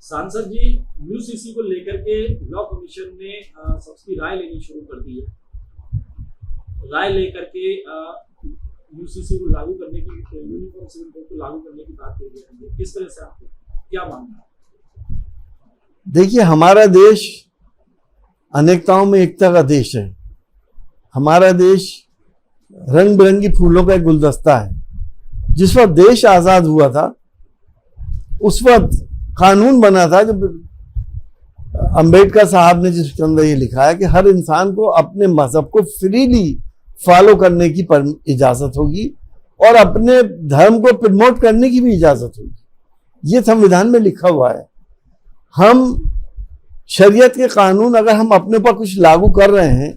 सांसद जी, यूसीसी को लेकर के लॉ कमीशन ने सबकी राय लेनी शुरू कर दी है। राय लेकर के यूसीसी को लागू करने की, यूनिफॉर्म सिविल कोड को लागू करने की बात कही है। किस तरह से आपको क्या मानना है? देखिए, हमारा देश अनेकताओं में एकता का देश है। हमारा देश रंग बिरंगी फूलों का एक गुलदस्ता है। जिस वक्त देश आजाद हुआ था उस वक्त कानून बना था, जब अंबेडकर साहब ने जिसके अंदर ये लिखा है कि हर इंसान को अपने मजहब को फ्रीली फॉलो करने की इजाजत होगी और अपने धर्म को प्रमोट करने की भी इजाजत होगी। ये संविधान में लिखा हुआ है। हम शरीयत के कानून अगर हम अपने ऊपर कुछ लागू कर रहे हैं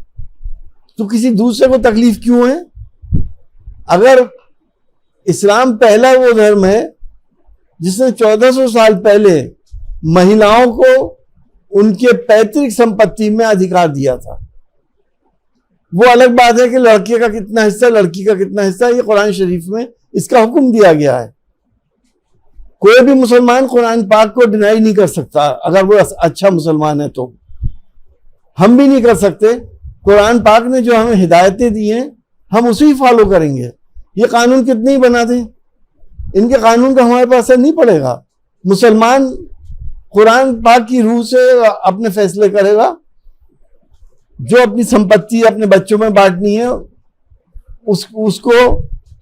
तो किसी दूसरे को तकलीफ क्यों है? अगर इस्लाम पहला वो धर्म है जिसने 1400 साल पहले महिलाओं को उनके पैतृक संपत्ति में अधिकार दिया था, वो अलग बात है कि लड़के का कितना हिस्सा, लड़की का कितना हिस्सा, ये कुरान शरीफ में इसका हुक्म दिया गया है। कोई भी मुसलमान कुरान पाक को डिनाई नहीं कर सकता। अगर वो अच्छा मुसलमान है तो हम भी नहीं कर सकते। कुरान पाक ने जो हमें हिदायतें दी हैं हम उसे ही फॉलो करेंगे। ये कानून कितने ही बना दें, इनके कानून का हमारे पर असर नहीं पड़ेगा। मुसलमान कुरान पाक की रूह से अपने फैसले करेगा। जो अपनी संपत्ति अपने बच्चों में बांटनी है उसको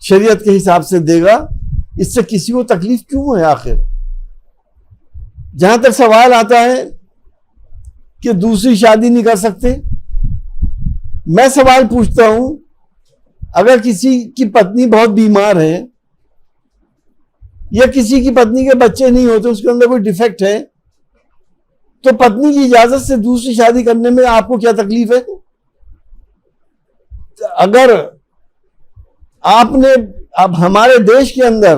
शरीयत के हिसाब से देगा। इससे किसी को तकलीफ क्यों है? आखिर जहां तक सवाल आता है कि दूसरी शादी नहीं कर सकते, मैं सवाल पूछता हूं, अगर किसी की पत्नी बहुत बीमार है या किसी की पत्नी के बच्चे नहीं होते, उसके अंदर कोई डिफेक्ट है, तो पत्नी की इजाजत से दूसरी शादी करने में आपको क्या तकलीफ है? अगर आपने अब हमारे देश के अंदर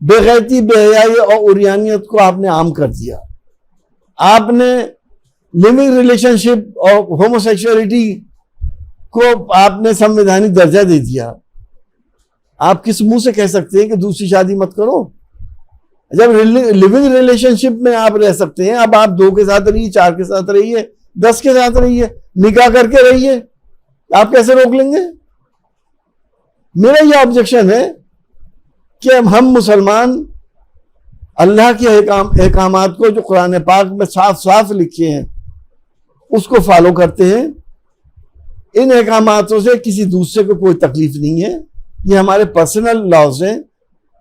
बेगैरती, बेहयाई और उरियानियत को आपने आम कर दिया, आपने लिविंग रिलेशनशिप और होमोसेक्सुअलिटी को आपने संवैधानिक दर्जा दे दिया, आप किस मुंह से कह सकते हैं कि दूसरी शादी मत करो? जब लिविंग रिलेशनशिप में आप रह सकते हैं, अब आप 2 के साथ रहिए, 4 के साथ रहिए, 10 के साथ रहिए, निकाह करके रहिए, आप कैसे रोक लेंगे? मेरा यह ऑब्जेक्शन है कि हम मुसलमान अल्लाह के अहकामात को जो कुरान पाक में साफ साफ लिखे हैं उसको फॉलो करते हैं। इन अहकामातों से किसी दूसरे को कोई तकलीफ नहीं है। ये हमारे पर्सनल लॉज हैं।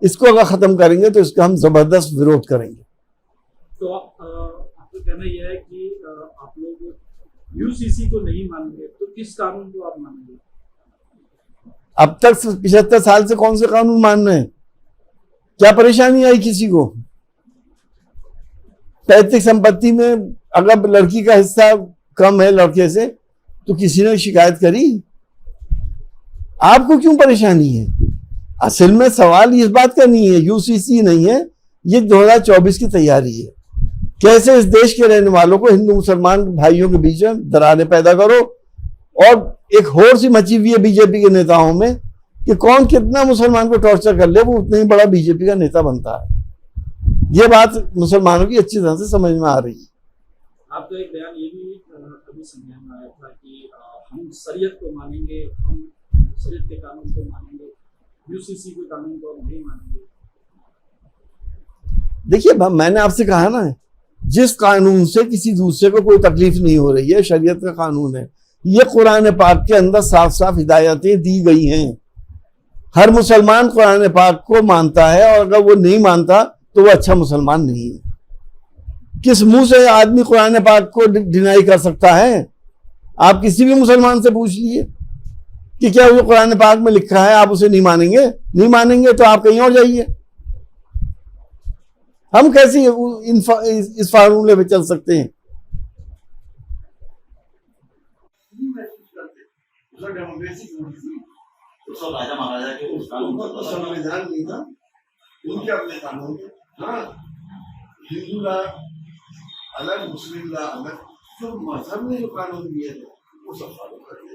इसको अगर खत्म करेंगे तो इसका हम जबरदस्त विरोध करेंगे। तो आपका कहना यह है कि आप लोग यूसीसी को नहीं मानेंगे, तो किस कानून को आप मानेंगे? अब तक 75 साल से कौन से कानून मान रहे हैं? क्या परेशानी आई किसी को? पैतृक संपत्ति में अगर लड़की का हिस्सा कम है लड़के से तो किसी ने शिकायत करी? आपको क्यों परेशानी है? असल में सवाल इस बात का नहीं है, यूसीसी नहीं है, ये 2024 की तैयारी है। कैसे इस देश के रहने वालों को, हिंदू मुसलमान भाइयों के बीच में दरारें पैदा करो। और एक होड़ सी मची हुई है बीजेपी के नेताओं में कि कौन कितना मुसलमान को टॉर्चर कर ले वो उतना ही बड़ा बीजेपी का नेता बनता है। ये बात मुसलमानों की अच्छी तरह से समझ में आ रही है। आपका एक बयान ये भी कभी समझ में आया था कि हम शरीयत को मानेंगे, हम शरीयत के कानून को मानेंगे, यूसीसी के कानून को नहीं मानेंगे। देखिए, मैंने आपसे कहा ना, जिस कानून से किसी दूसरे को कोई तकलीफ नहीं हो रही है, शरीयत का कानून है। ये कुरान पाक के अंदर साफ साफ हिदायतें दी गई हैं। हर मुसलमान कुरान पाक को मानता है और अगर वो नहीं मानता तो वो अच्छा मुसलमान नहीं है। किस मुंह से आदमी कुरान पाक को डिनाई कर सकता है? आप किसी भी मुसलमान से पूछ लीजिए कि क्या वो कुरान पाक में लिखा है, आप उसे नहीं मानेंगे? नहीं मानेंगे तो आप कहीं और जाइए। हम कैसे इस फार्मूले पे चल सकते हैं? राजा महाराजा के उस कानून का संविधान नहीं था, उनके अपने कानून थे। हाँ, हिंदू ला अलग, मुस्लिम ला अलग, जो मजहब ने जो कानून दिए थे वो सब फॉलो कर रहे।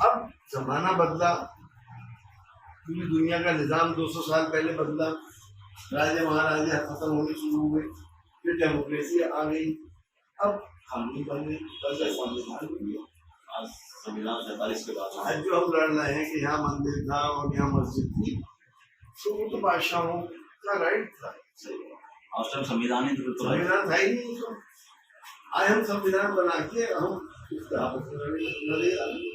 अब जमाना बदला, पूरी दुनिया का निजाम 200 साल पहले बदला, राजे महाराजे खत्म होने शुरू हुए, फिर डेमोक्रेसी आ गई, अब कानून बन गई, कल का संविधान बन गया। आज संविधान 47 के बाद आज जो हम लड़ रहे हैं कि यहाँ मंदिर था और यहाँ मस्जिद थी, तो वो तो बादशाहों का राइट था। उस टाइम संविधान ही तो संविधान था ही नहीं। आज हम संविधान बना के हम आपस में लड़े।